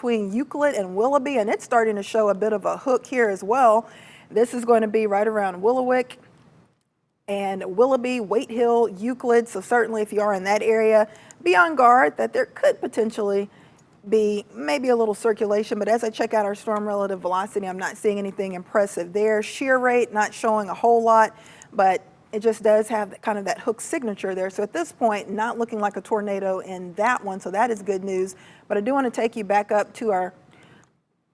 between Euclid and Willoughby, and it's starting to show a bit of a hook here as well. This is going to be right around Willowick and Willoughby, Waite Hill, Euclid. So certainly if you are in that area, be on guard that there could potentially be maybe a little circulation, but as I check out our storm relative velocity, I'm not seeing anything impressive there. Shear rate not showing a whole lot, but it just does have kind of that hook signature there. So at this point, not looking like a tornado in that one, so that is good news. But I do want to take you back up to our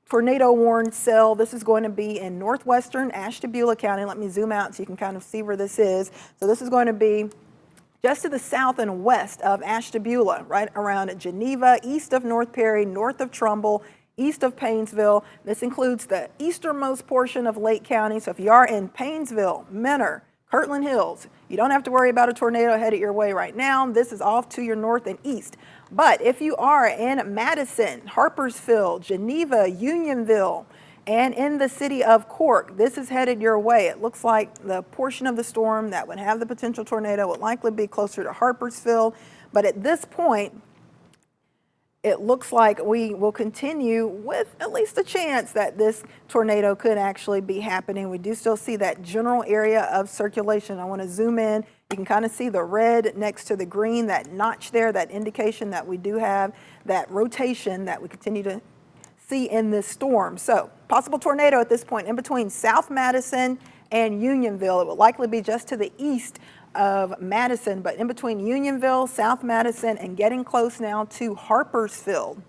tornado warned cell. This is going to be in northwestern Ashtabula County. Let me zoom out so you can kind of see where this is. So this is going to be just to the south and west of Ashtabula, right around Geneva, east of North Perry, north of Trumbull, east of Paynesville. This includes the easternmost portion of Lake County. So if you are in Paynesville, Mentor, Kirtland Hills, you don't have to worry about a tornado headed your way right now. This is off to your north and east. But if you are in Madison, Harpersville, Geneva, Unionville, and in the city of Cork, this is headed your way. It looks like the portion of the storm that would have the potential tornado would likely be closer to Harpersville. But at this point, it looks like we will continue with at least a chance that this tornado could actually be happening. We do still see that general area of circulation. I want to zoom in. You can kind of see the red next to the green, that notch there, that indication that we do have that rotation that we continue to see in this storm. So possible tornado at this point in between South Madison and Unionville. It will likely be just to the east of Madison, but in between Unionville, South Madison, and getting close now to Harpersville.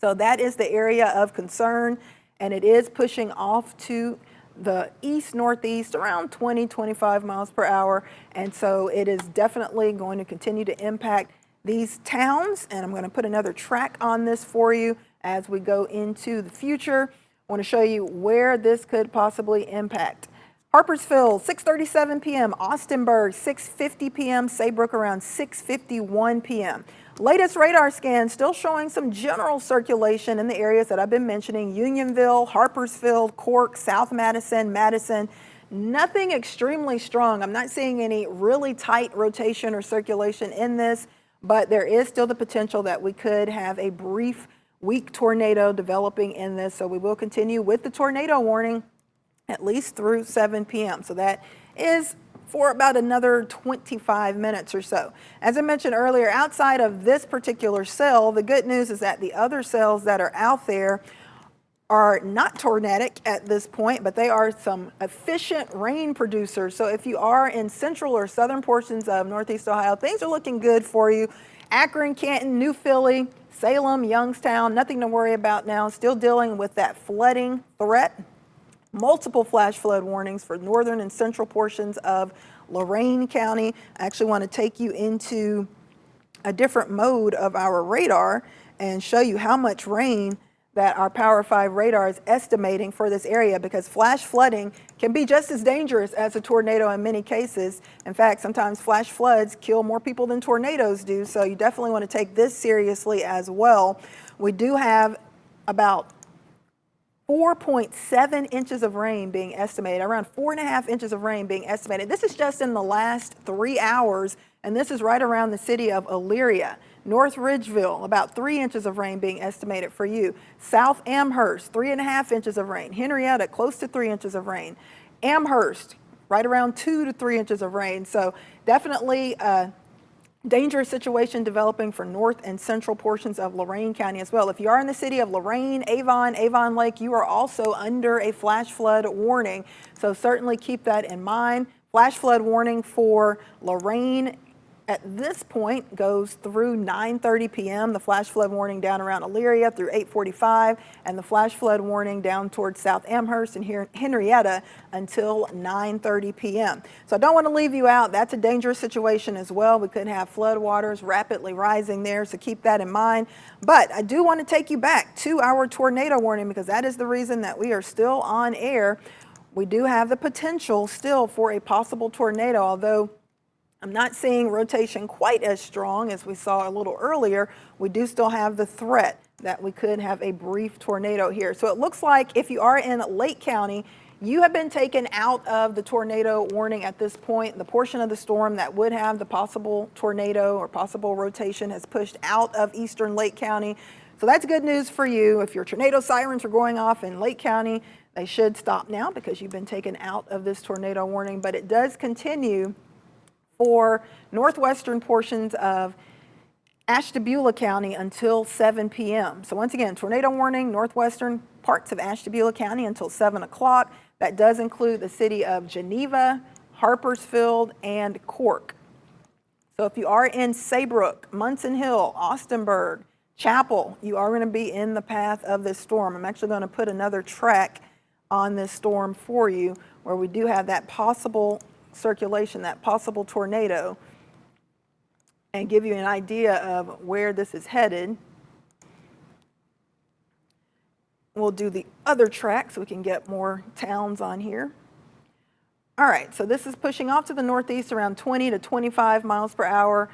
So that is the area of concern, and it is pushing off to the east-northeast around 20-25 miles per hour. And so it is definitely going to continue to impact these towns. And I'm going to put another track on this for you as we go into the future. I want to show you where this could possibly impact. Harpersville, 6:37 p.m. Austinburg, 6:50 p.m. Saybrook around 6:51 p.m. Latest radar scan still showing some general circulation in the areas that I've been mentioning: Unionville, Harpersville, Cork, South Madison, Madison. Nothing extremely strong. I'm not seeing any really tight rotation or circulation in this, but there is still the potential that we could have a brief weak tornado developing in this. So we will continue with the tornado warning at least through 7 p.m. So that is for about another 25 minutes or so. As I mentioned earlier, outside of this particular cell, the good news is that the other cells that are out there are not tornadic at this point, but they are some efficient rain producers. So if you are in central or southern portions of Northeast Ohio, things are looking good for you. Akron, Canton, New Philly, Salem, Youngstown, nothing to worry about now. Still dealing with that flooding threat. Multiple flash flood warnings for northern and central portions of Lorain County. I actually want to take you into a different mode of our radar and show you how much rain that our Power 5 radar is estimating for this area, because flash flooding can be just as dangerous as a tornado in many cases. In fact, sometimes flash floods kill more people than tornadoes do, so you definitely want to take this seriously as well. We do have about 4.7 inches of rain being estimated, around 4.5 inches of rain being estimated. This is just in the last 3 hours, and this is right around the city of Elyria. North Ridgeville, about 3 inches of rain being estimated for you. South Amherst, 3.5 inches of rain. Henrietta, close to 3 inches of rain. Amherst, right around 2 to 3 inches of rain. So definitely dangerous situation developing for north and central portions of Lorain County as well. If you are in the city of Lorain, Avon Lake, you are also under a flash flood warning. So certainly keep that in mind. Flash flood warning for Lorain at this point goes through 9:30 p.m. The flash flood warning down around Elyria through 8:45, and the flash flood warning down towards South Amherst and here Henrietta until 9:30 p.m. So I don't want to leave you out. That's a dangerous situation as well. We could have flood waters rapidly rising there, so keep that in mind. But I do want to take you back to our tornado warning, because that is the reason that we are still on air. We do have the potential still for a possible tornado, although I'm not seeing rotation quite as strong as we saw a little earlier. We do still have the threat that we could have a brief tornado here. So it looks like if you are in Lake County, you have been taken out of the tornado warning at this point. The portion of the storm that would have the possible tornado or possible rotation has pushed out of eastern Lake County. So that's good news for you. If your tornado sirens are going off in Lake County, they should stop now because you've been taken out of this tornado warning, but it does continue for northwestern portions of Ashtabula County until 7 p.m. So once again, tornado warning, northwestern parts of Ashtabula County until 7 o'clock. That does include the city of Geneva, Harpersfield, and Cork. So if you are in Saybrook, Munson Hill, Austinburg, Chapel, you are going to be in the path of this storm. I'm actually going to put another track on this storm for you where we do have that possible circulation, that possible tornado, and give you an idea of where this is headed. We'll do the other track so we can get more towns on here. All right, so this is pushing off to the northeast around 20 to 25 miles per hour.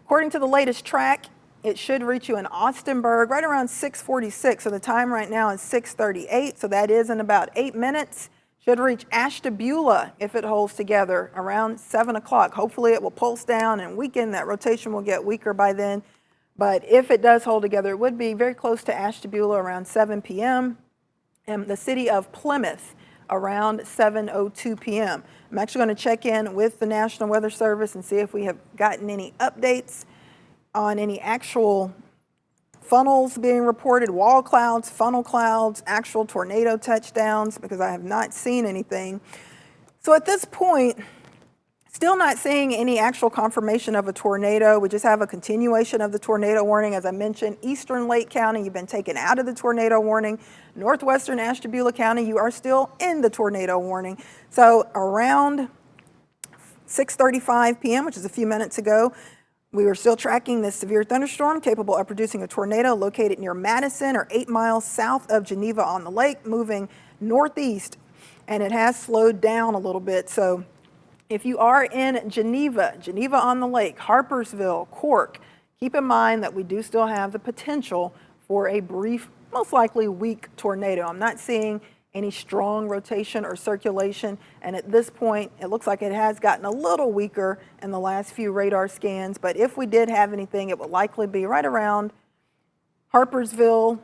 According to the latest track, it should reach you in Austinburg right around 6:46. So the time right now is 6:38, so that is in about 8 minutes. Should reach Ashtabula if it holds together around 7 o'clock. Hopefully it will pulse down and weaken. That rotation will get weaker by then. But if it does hold together, it would be very close to Ashtabula around 7 p.m. and the city of Plymouth around 7:02 p.m. I'm actually going to check in with the National Weather Service and see if we have gotten any updates on any actual funnels being reported, wall clouds, funnel clouds, actual tornado touchdowns, because I have not seen anything. So at this point, still not seeing any actual confirmation of a tornado. We just have a continuation of the tornado warning. As I mentioned, eastern Lake County, you've been taken out of the tornado warning. Northwestern Ashtabula County, you are still in the tornado warning. So around 6:35 p.m., which is a few minutes ago, we were still tracking this severe thunderstorm capable of producing a tornado located near Madison or 8 miles south of Geneva on the lake, moving northeast, and it has slowed down a little bit. So if you are in Geneva on the lake, Harpersville, Cork, keep in mind that we do still have the potential for a brief, most likely weak tornado. I'm not seeing any strong rotation or circulation, and at this point it looks like it has gotten a little weaker in the last few radar scans, but if we did have anything, it would likely be right around Harpersfield,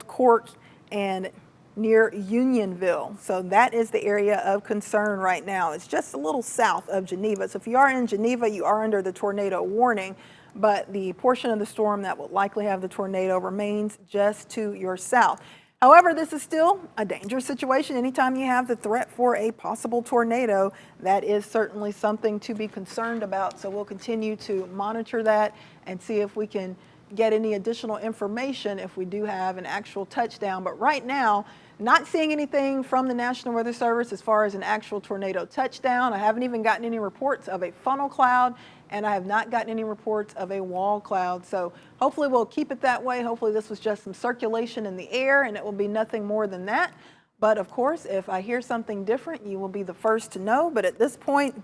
Cork, and near Unionville. So that is the area of concern right now. It's just a little south of Geneva. So if you are in Geneva, you are under the tornado warning, but the portion of the storm that will likely have the tornado remains just to your south. However, this is still a dangerous situation. Anytime you have the threat for a possible tornado, that is certainly something to be concerned about. So we'll continue to monitor that and see if we can get any additional information if we do have an actual touchdown. But right now, not seeing anything from the National Weather Service as far as an actual tornado touchdown. I haven't even gotten any reports of a funnel cloud, and I have not gotten any reports of a wall cloud. So hopefully we'll keep it that way. Hopefully this was just some circulation in the air and it will be nothing more than that. But of course, if I hear something different, you will be the first to know. But at this point,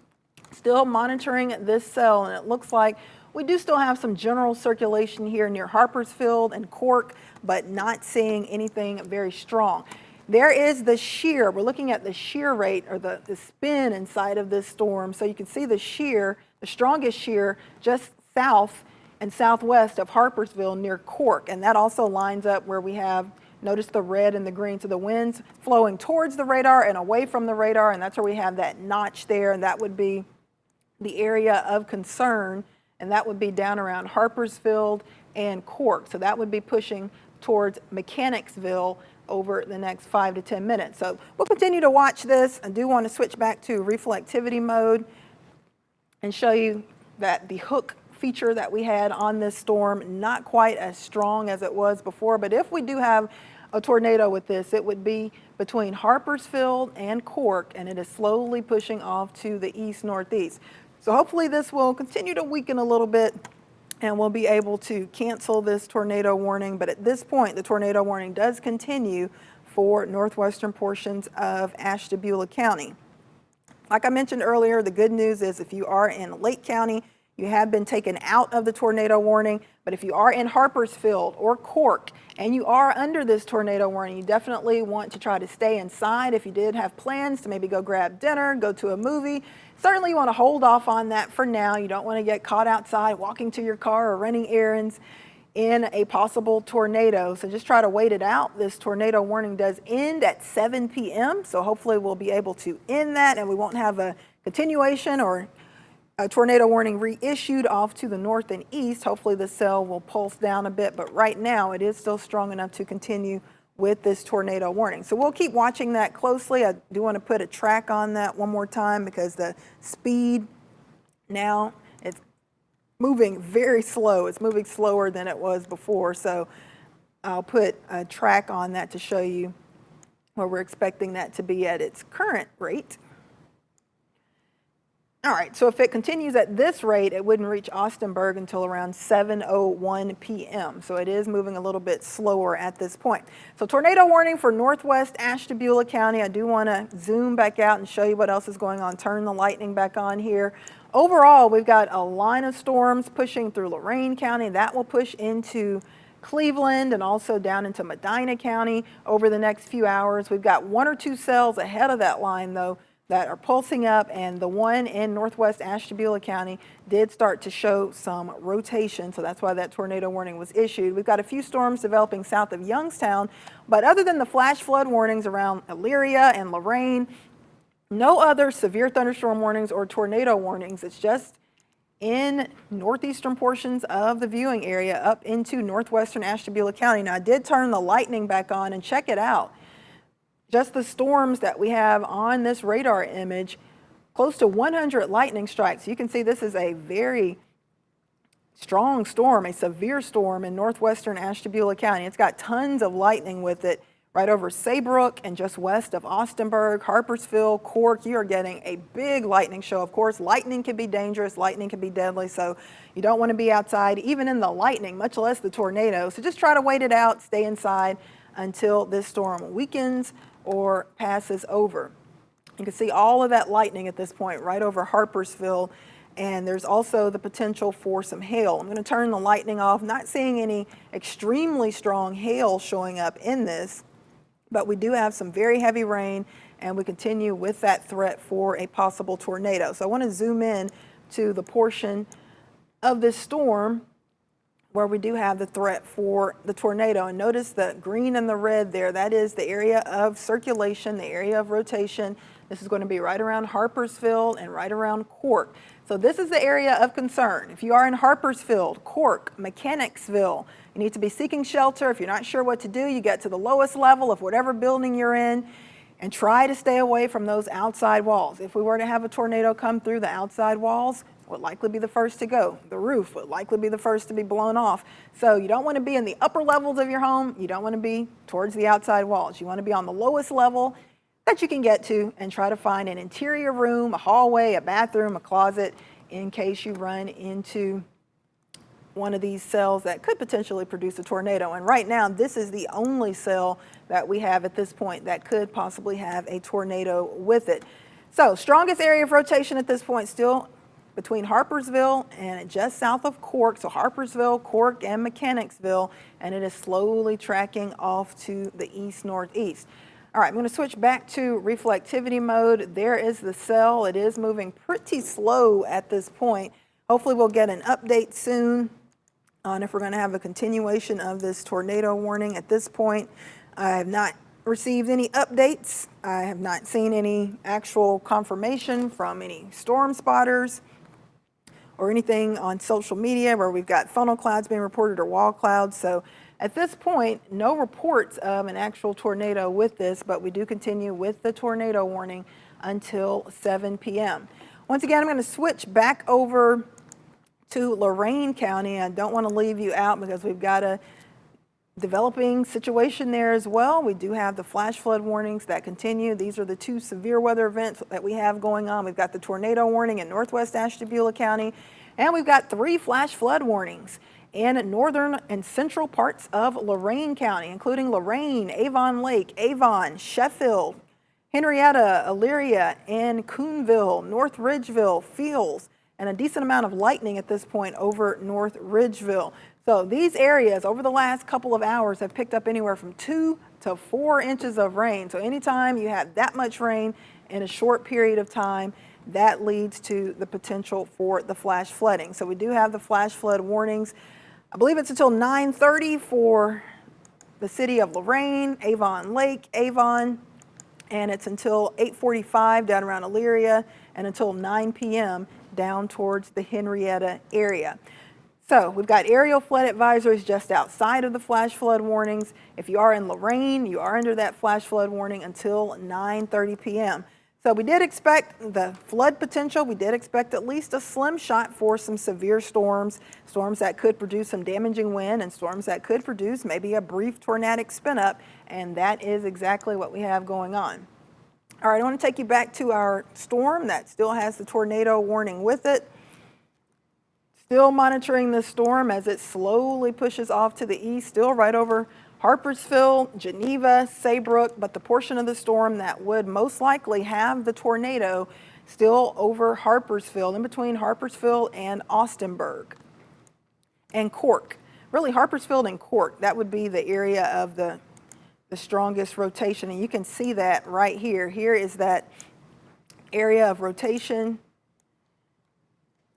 still monitoring this cell, and it looks like we do still have some general circulation here near Harpersfield and Cork, but not seeing anything very strong. There is the shear. We're looking at the shear rate, or the spin inside of this storm. So you can see the shear, the strongest shear, just south and southwest of Harpersville near Cork. And that also lines up where we have, notice the red and the green. So the wind's flowing towards the radar and away from the radar, and that's where we have that notch there, and that would be the area of concern, and that would be down around Harpersfield and Cork. So that would be pushing towards Mechanicsville over the next 5 to 10 minutes. So we'll continue to watch this. I do want to switch back to reflectivity mode and show you that the hook feature that we had on this storm, not quite as strong as it was before, but if we do have a tornado with this, it would be between Harpersfield and Cork, and it is slowly pushing off to the east-northeast. So hopefully this will continue to weaken a little bit and we'll be able to cancel this tornado warning. But at this point, the tornado warning does continue for northwestern portions of Ashtabula County. Like I mentioned earlier, the good news is if you are in Lake County, you have been taken out of the tornado warning. But if you are in Harpersfield or Cork and you are under this tornado warning, you definitely want to try to stay inside. If you did have plans to maybe go grab dinner, go to a movie, certainly you want to hold off on that for now. You don't want to get caught outside walking to your car or running errands. in a possible tornado. So just try to wait it out. This tornado warning does end at 7 p.m. So hopefully we'll be able to end that and we won't have a continuation or a tornado warning reissued off to the north and east. Hopefully the cell will pulse down a bit, but right now it is still strong enough to continue with this tornado warning. So we'll keep watching that closely. I do want to put a track on that one more time because the speed now, it's moving very slow. It's moving slower than it was before. So I'll put a track on that to show you where we're expecting that to be at its current rate. All right, so if it continues at this rate, it wouldn't reach Austinburg until around 7:01 p.m. So it is moving a little bit slower at this point. So tornado warning for northwest Ashtabula County. I do want to zoom back out and show you what else is going on. Turn the lightning back on here. Overall, we've got a line of storms pushing through Lorain County. That will push into Cleveland and also down into Medina County over the next few hours. We've got one or two cells ahead of that line, though, that are pulsing up, and the one in northwest Ashtabula County did start to show some rotation, so that's why that tornado warning was issued. We've got a few storms developing south of Youngstown, but other than the flash flood warnings around Elyria and Lorain, no other severe thunderstorm warnings or tornado warnings. It's just in northeastern portions of the viewing area up into northwestern Ashtabula County. Now, I did turn the lightning back on and check it out. Just the storms that we have on this radar image, close to 100 lightning strikes. You can see this is a very strong storm, a severe storm in northwestern Ashtabula County. It's got tons of lightning with it right over Saybrook and just west of Austinburg, Harpersville, Cork. You are getting a big lightning show. Of course, lightning can be dangerous, lightning can be deadly, so you don't want to be outside, even in the lightning, much less the tornado. So just try to wait it out, stay inside until this storm weakens or passes over. You can see all of that lightning at this point right over Harpersville, and there's also the potential for some hail. I'm going to turn the lightning off. Not seeing any extremely strong hail showing up in this, but we do have some very heavy rain, and we continue with that threat for a possible tornado. So I want to zoom in to the portion of this storm where we do have the threat for the tornado. And notice the green and the red there, that is the area of circulation, the area of rotation. This is going to be right around Harpersville and right around Cork. So this is the area of concern. If you are in Harpersville, Cork, Mechanicsville, you need to be seeking shelter. If you're not sure what to do, you get to the lowest level of whatever building you're in and try to stay away from those outside walls. If we were to have a tornado come through, the outside walls would likely be the first to go. The roof would likely be the first to be blown off. So you don't want to be in the upper levels of your home. You don't want to be towards the outside walls. You want to be on the lowest level that you can get to and try to find an interior room, a hallway, a bathroom, a closet, in case you run into one of these cells that could potentially produce a tornado. And right now, this is the only cell that we have at this point that could possibly have a tornado with it. So strongest area of rotation at this point still between Harpersville and just south of Cork. So Harpersville, Cork, and Mechanicsville, and it is slowly tracking off to the east-northeast. All right, I'm going to switch back to reflectivity mode. There is the cell. It is moving pretty slow at this point. Hopefully we'll get an update soon on if we're going to have a continuation of this tornado warning. At this point, I have not received any updates. I have not seen any actual confirmation from any storm spotters or anything on social media where we've got funnel clouds being reported or wall clouds. So at this point, no reports of an actual tornado with this, but we do continue with the tornado warning until 7 p.m. Once again, I'm going to switch back over to Lorain County. I don't want to leave you out because we've got a developing situation there as well. We do have the flash flood warnings that continue. These are the two severe weather events that we have going on. We've got the tornado warning in northwest Ashtabula County, and we've got 3 flash flood warnings in northern and central parts of Lorain County, including Lorain, Avon Lake, Avon, Sheffield, Henrietta, Elyria, and Coonville, North Ridgeville, Fields, and a decent amount of lightning at this point over North Ridgeville. So these areas over the last couple of hours have picked up anywhere from 2 to 4 inches of rain. So anytime you have that much rain in a short period of time, that leads to the potential for the flash flooding. So we do have the flash flood warnings I believe it's until 9:30 for the city of Lorain, Avon Lake, Avon, and it's until 8:45 down around Elyria, and until 9 p.m. down towards the Henrietta area. So we've got aerial flood advisories just outside of the flash flood warnings. If you are in Lorain, you are under that flash flood warning until 9:30 p.m. So we did expect the flood potential. We did expect at least a slim shot for some severe storms, storms that could produce some damaging wind, and storms that could produce maybe a brief tornadic spin up, and that is exactly what we have going on. All right, I want to take you back to our storm that still has the tornado warning with it. Still monitoring the storm as it slowly pushes off to the east, still right over Harpersville, Geneva, Saybrook, but the portion of the storm that would most likely have the tornado still over Harpersville, in between Harpersville and Austinburg and Cork. Really, Harpersville and Cork, that would be the area of the strongest rotation, and you can see that right here. Here is that area of rotation.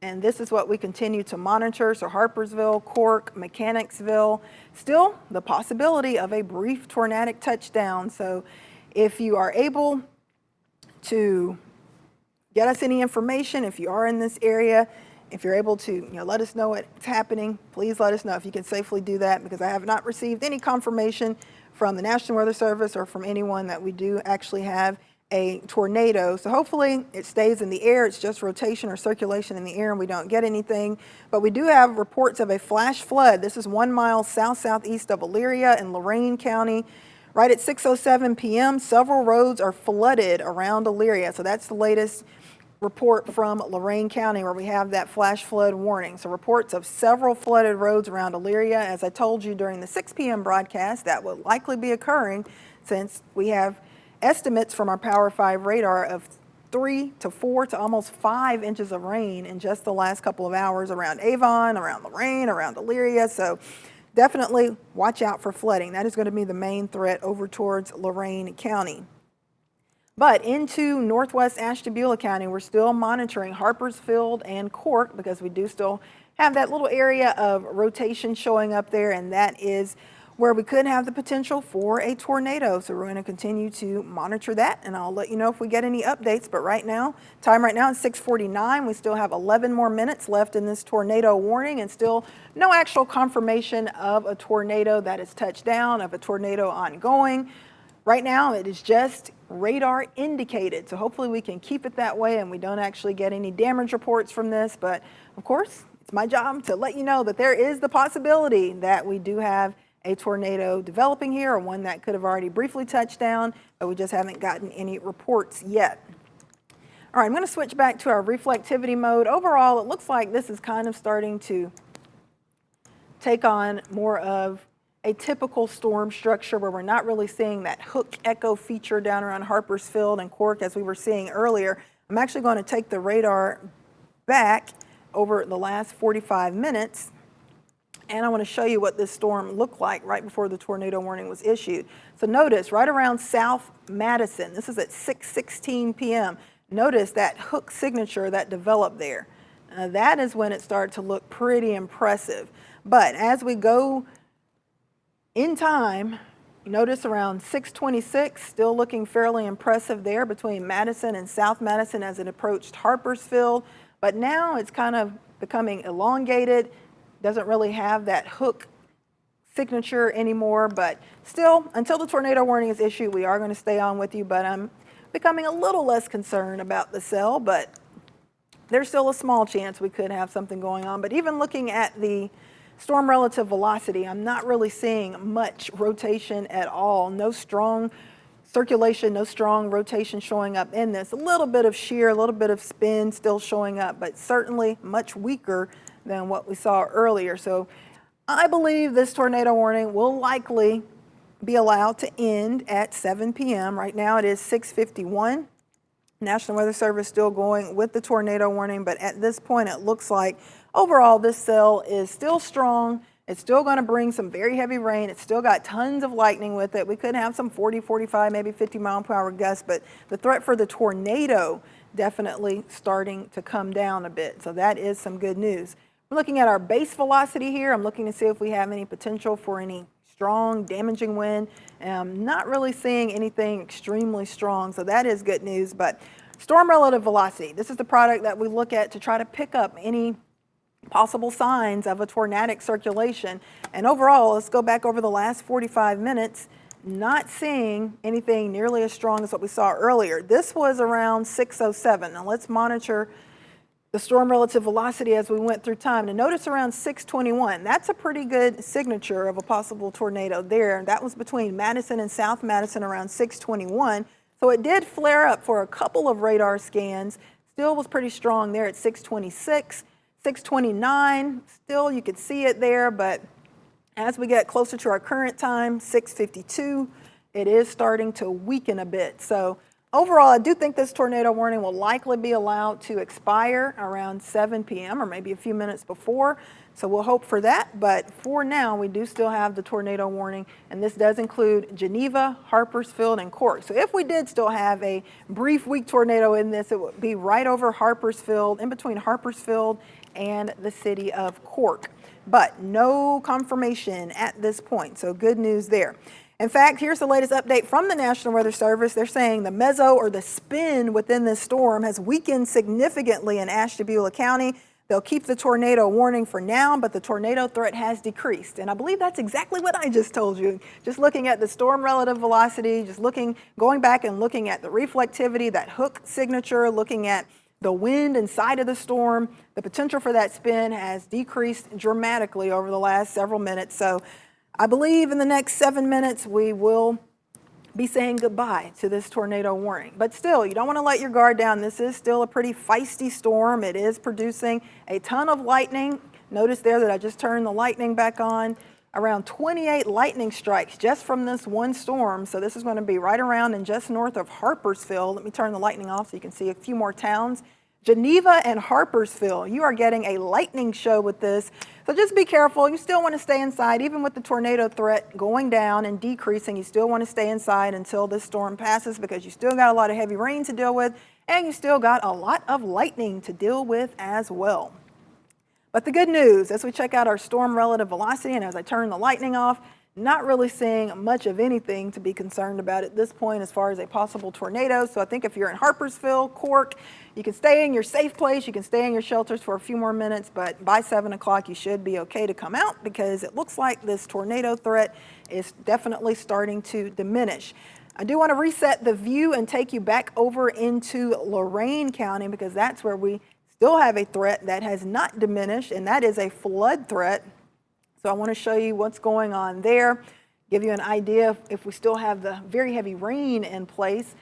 And this is what we continue to monitor. So Harpersville, Cork, Mechanicsville, still the possibility of a brief tornadic touchdown. So if you are able to get us any information, if you are in this area, if you're able to let us know what's happening, please let us know if you can safely do that, because I have not received any confirmation from the National Weather Service or from anyone that we do actually have a tornado. So hopefully it stays in the air. It's just rotation or circulation in the air and we don't get anything. But we do have reports of a flash flood. This is 1 mile south-southeast of Elyria in Lorain County. Right at 6:07 p.m., several roads are flooded around Elyria. So that's the latest report from Lorain County where we have that flash flood warning. So reports of several flooded roads around Elyria. As I told you during the 6 p.m. broadcast, that will likely be occurring since we have estimates from our Power 5 radar of 3 to 4 to almost 5 inches of rain in just the last couple of hours around Avon, around Lorain, around Elyria. So definitely watch out for flooding. That is going to be the main threat over towards Lorain County. But into northwest Ashtabula County, we're still monitoring Harpersville and Cork because we do still have that little area of rotation showing up there, and that is where we could have the potential for a tornado. So we're going to continue to monitor that, and I'll let you know if we get any updates. But right now, time right now is 6:49. We still have 11 more minutes left in this tornado warning, and still no actual confirmation of a tornado that has touched down, of a tornado ongoing. Right now, it is just radar indicated. So hopefully we can keep it that way and we don't actually get any damage reports from this. But of course, it's my job to let you know that there is the possibility that we do have a tornado developing here, or one that could have already briefly touched down, but we just haven't gotten any reports yet. All right, I'm going to switch back to our reflectivity mode. Overall, it looks like this is kind of starting to take on more of a typical storm structure where we're not really seeing that hook echo feature down around Harpersville and Cork as we were seeing earlier. I'm actually going to take the radar back over the last 45 minutes. And I want to show you what this storm looked like right before the tornado warning was issued. So notice right around South Madison, this is at 6:16 p.m. Notice that hook signature that developed there. That is when it started to look pretty impressive. But as we go in time, notice around 6:26, still looking fairly impressive there between Madison and South Madison as it approached Harpersville. But now it's kind of becoming elongated. Doesn't really have that hook signature anymore, but still, until the tornado warning is issued, we are going to stay on with you, but I'm becoming a little less concerned about the cell, but there's still a small chance we could have something going on. But even looking at the storm relative velocity, I'm not really seeing much rotation at all. No strong circulation, no strong rotation showing up in this. A little bit of shear, a little bit of spin still showing up, but certainly much weaker than what we saw earlier. So I believe this tornado warning will likely be allowed to end at 7 p.m. Right now it is 6:51. National Weather Service still going with the tornado warning, but at this point it looks like overall this cell is still strong. It's still going to bring some very heavy rain. It's still got tons of lightning with it. We could have some 40, 45, maybe 50 mile per hour gusts, but the threat for the tornado definitely starting to come down a bit. So that is some good news. I'm looking at our base velocity here. I'm looking to see if we have any potential for any strong, damaging wind. And I'm not really seeing anything extremely strong, so that is good news. But storm relative velocity, this is the product that we look at to try to pick up any possible signs of a tornadic circulation. And overall, let's go back over the last 45 minutes, not seeing anything nearly as strong as what we saw earlier. This was around 607. Now let's monitor the storm relative velocity as we went through time. And notice around 621, that's a pretty good signature of a possible tornado there. That was between Madison and South Madison around 621. So it did flare up for a couple of radar scans. Still was pretty strong there at 626. 629, still you could see it there, but as we get closer to our current time, 652, it is starting to weaken a bit. So overall, I do think this tornado warning will likely be allowed to expire around 7 p.m. or maybe a few minutes before. So we'll hope for that. But for now, we do still have the tornado warning, and this does include Geneva, Harpersfield, and Cork. So if we did still have a brief weak tornado in this, it would be right over Harpersfield, in between Harpersfield and the city of Cork. But no confirmation at this point, so good news there. In fact, here's the latest update from the National Weather Service. They're saying the meso, or the spin within this storm, has weakened significantly in Ashtabula County. They'll keep the tornado warning for now, but the tornado threat has decreased. And I believe that's exactly what I just told you. Just looking at the storm relative velocity, going back and looking at the reflectivity, that hook signature, looking at the wind inside of the storm, the potential for that spin has decreased dramatically over the last several minutes. So I believe in the next 7 minutes, we will be saying goodbye to this tornado warning. But still, you don't want to let your guard down. This is still a pretty feisty storm. It is producing a ton of lightning. Notice there that I just turned the lightning back on. Around 28 lightning strikes just from this one storm. So this is going to be right around and just north of Harpersfield. Let me turn the lightning off so you can see a few more towns. Geneva and Harpersfield, you are getting a lightning show with this. So just be careful. You still want to stay inside. Even with the tornado threat going down and decreasing, you still want to stay inside until this storm passes, because you still got a lot of heavy rain to deal with, and you still got a lot of lightning to deal with as well. But the good news, as we check out our storm relative velocity and as I turn the lightning off, not really seeing much of anything to be concerned about at this point as far as a possible tornado. So I think if you're in Harpersfield, Cork, you can stay in your safe place, you can stay in your shelters for a few more minutes, but by 7 o'clock you should be okay to come out, because it looks like this tornado threat is definitely starting to diminish. I do want to reset the view and take you back over into Lorain County, because that's where we still have a threat that has not diminished, and that is a flood threat. So I want to show you what's going on there, give you an idea if we still have the very heavy rain in place.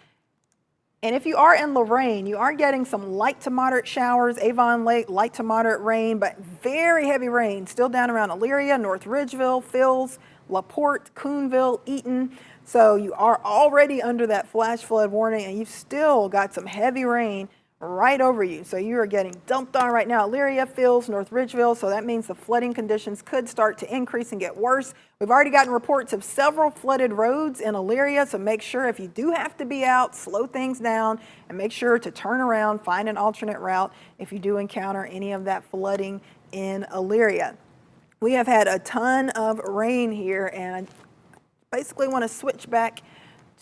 And if you are in Lorain, you are getting some light to moderate showers, Avon Lake, light to moderate rain, but very heavy rain still down around Elyria, North Ridgeville, Fills, LaPorte, Coonville, Eaton. So you are already under that flash flood warning, and you've still got some heavy rain right over you. So you are getting dumped on right now. Elyria, Fills, North Ridgeville. So that means the flooding conditions could start to increase and get worse. We've already gotten reports of several flooded roads in Elyria. So make sure if you do have to be out, slow things down and make sure to turn around, find an alternate route if you do encounter any of that flooding in Elyria. We have had a ton of rain here, and I basically want to switch back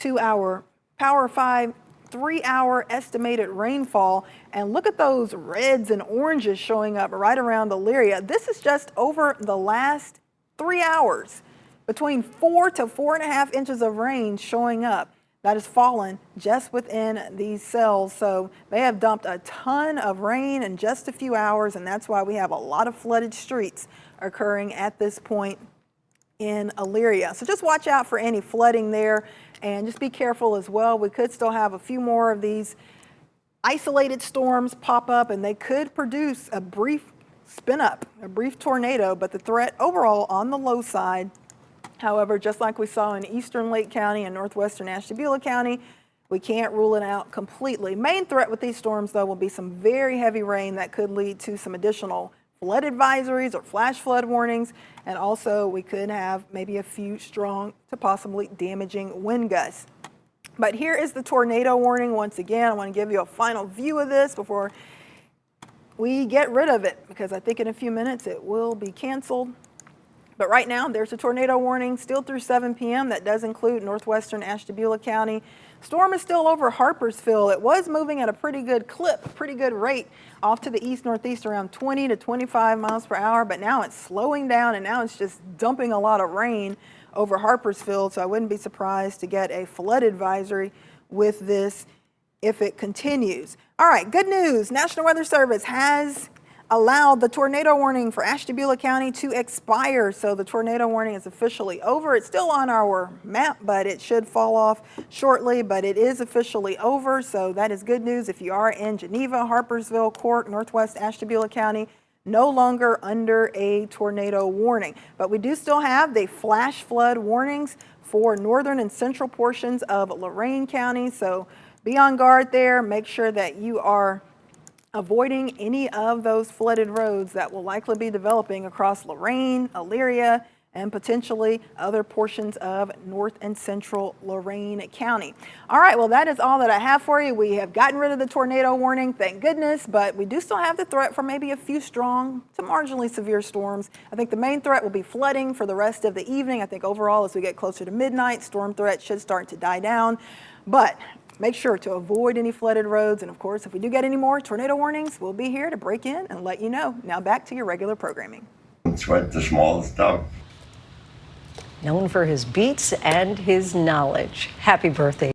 to our Power 5 3-hour estimated rainfall, and look at those reds and oranges showing up right around Elyria. This is just over the last 3 hours, between 4 to 4.5 inches of rain showing up that has fallen just within these cells. So they have dumped a ton of rain in just a few hours, and that's why we have a lot of flooded streets occurring at this point in Elyria. So just watch out for any flooding there, and just be careful as well. We could still have a few more of these isolated storms pop up, and they could produce a brief spin up, a brief tornado, but the threat overall on the low side. However, just like we saw in eastern Lake County and northwestern Ashtabula County, we can't rule it out completely. Main threat with these storms, though, will be some very heavy rain that could lead to some additional flood advisories or flash flood warnings, and also we could have maybe a few strong to possibly damaging wind gusts. But here is the tornado warning once again. I want to give you a final view of this before we get rid of it, because I think in a few minutes it will be canceled. But right now, there's a tornado warning still through 7 p.m. That does include northwestern Ashtabula County. Storm is still over Harpersville. It was moving at a pretty good clip, pretty good rate off to the east-northeast around 20 to 25 miles per hour. But now it's slowing down, and now it's just dumping a lot of rain over Harpersville. So I wouldn't be surprised to get a flood advisory with this if it continues. All right, good news. National Weather Service has allowed the tornado warning for Ashtabula County to expire. So the tornado warning is officially over. It's still on our map, but it should fall off shortly, but it is officially over. So that is good news if you are in Geneva, Harpersville, Cork, Northwest Ashtabula County, no longer under a tornado warning. But we do still have the flash flood warnings for northern and central portions of Lorain County. So be on guard there. Make sure that you are avoiding any of those flooded roads that will likely be developing across Lorain, Elyria, and potentially other portions of north and central Lorain County. All right, well, that is all that I have for you. We have gotten rid of the tornado warning, thank goodness, but we do still have the threat for maybe a few strong to marginally severe storms. I think the main threat will be flooding for the rest of the evening. I think overall, as we get closer to midnight, storm threat should start to die down, but make sure to avoid any flooded roads. And of course, if we do get any more tornado warnings, we'll be here to break in and let you know. Now back to your regular programming. It's right, the smallest stuff. Known for his beats and his knowledge. Happy birthday.